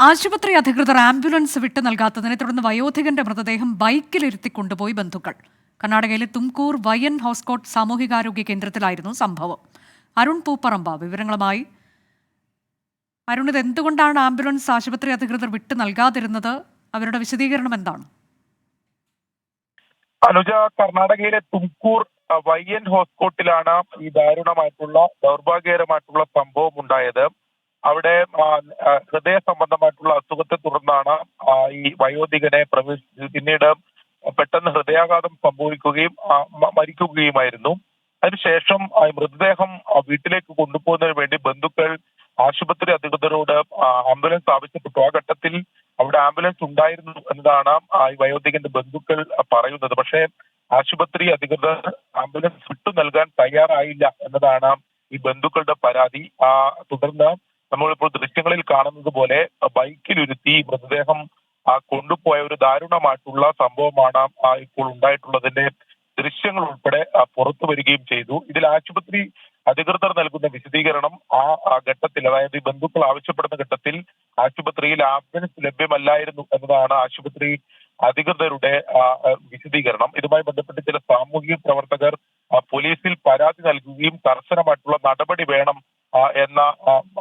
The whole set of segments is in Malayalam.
ആശുപത്രി അധികൃതർ ആംബുലൻസ് വിട്ടു നൽകാത്തതിനെ തുടർന്ന് വയോധികന്റെ മൃതദേഹം ബൈക്കിലിരുത്തി കൊണ്ടുപോയി ബന്ധുക്കൾ. കർണാടകയിലെ തുംകൂർ വൈഎൻ ഹോസ്കോട്ട് സാമൂഹികാരോഗ്യ കേന്ദ്രത്തിലായിരുന്നു സംഭവം. അരുൺ പൂപ്പറമ്പ വിവരങ്ങളുമായി. അരുൺ, ഇത് എന്തുകൊണ്ടാണ് ആംബുലൻസ് ആശുപത്രി അധികൃതർ വിട്ടു നൽകാതിരുന്നത്? അവരുടെ വിശദീകരണം എന്താണ്? അനുജ, കർണാടകയിലെ തുംകൂർ വൈഎൻ ഹോസ്കോട്ടിലാണ് ഈ ദൗർഭാഗ്യകരമായിട്ടുള്ള സംഭവം ഉണ്ടായത്. അവിടെ ഹൃദയ സംബന്ധമായിട്ടുള്ള അസുഖത്തെ തുടർന്നാണ് ഈ വയോധികനെ പിന്നീട് പെട്ടെന്ന് ഹൃദയാഘാതം സംഭവിക്കുകയും മരിക്കുകയുമായിരുന്നു. അതിനുശേഷം മൃതദേഹം വീട്ടിലേക്ക് കൊണ്ടുപോകുന്നതിന് വേണ്ടി ബന്ധുക്കൾ ആശുപത്രി അധികൃതരോട് ആംബുലൻസ് ആവശ്യപ്പെട്ടു. ആ ഘട്ടത്തിൽ അവിടെ ആംബുലൻസ് ഉണ്ടായിരുന്നു എന്നതാണ് ഈ വയോധികന്റെ ബന്ധുക്കൾ പറയുന്നത്. പക്ഷേ ആശുപത്രി അധികൃതർ ആംബുലൻസ് വിട്ടു നൽകാൻ തയ്യാറായില്ല എന്നതാണ് ഈ ബന്ധുക്കളുടെ പരാതി. തുടർന്ന് നമ്മളിപ്പോൾ ദൃശ്യങ്ങളിൽ കാണുന്നത് പോലെ ബൈക്കിലിരുത്തി മൃതദേഹം കൊണ്ടുപോയ ഒരു ദാരുണമായിട്ടുള്ള സംഭവമാണ് ഇപ്പോൾ ഉണ്ടായിട്ടുള്ളതിന്റെ ദൃശ്യങ്ങൾ ഉൾപ്പെടെ പുറത്തു വരികയും ചെയ്തു. ഇതിൽ ആശുപത്രി അധികൃതർ നൽകുന്ന വിശദീകരണം ആ ഘട്ടത്തിൽ, അതായത് ഈ ബന്ധുക്കൾ ആവശ്യപ്പെടുന്ന ഘട്ടത്തിൽ ആശുപത്രിയിൽ ആംബുലൻസ് ലഭ്യമല്ലായിരുന്നു എന്നതാണ് ആശുപത്രി അധികൃതരുടെ വിശദീകരണം. ഇതുമായി ബന്ധപ്പെട്ട് ചില സാമൂഹിക പ്രവർത്തകർ പോലീസിൽ പരാതി നൽകുകയും കർശനമായിട്ടുള്ള നടപടി വേണം എന്ന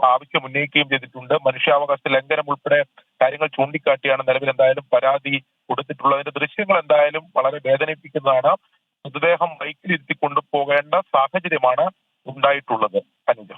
ആവശ്യം ഉന്നയിക്കുകയും ചെയ്തിട്ടുണ്ട്. മനുഷ്യാവകാശ ലംഘനം ഉൾപ്പെടെ കാര്യങ്ങൾ ചൂണ്ടിക്കാട്ടിയാണ് നിലവിൽ എന്തായാലും പരാതി കൊടുത്തിട്ടുള്ളതിന്റെ ദൃശ്യങ്ങൾ എന്തായാലും വളരെ വേദനിപ്പിക്കുന്നതാണ്. മൃതദേഹം ബൈക്കിലിരുത്തി കൊണ്ടുപോകേണ്ട സാഹചര്യമാണ് ഉണ്ടായിട്ടുള്ളത്. അനുജ.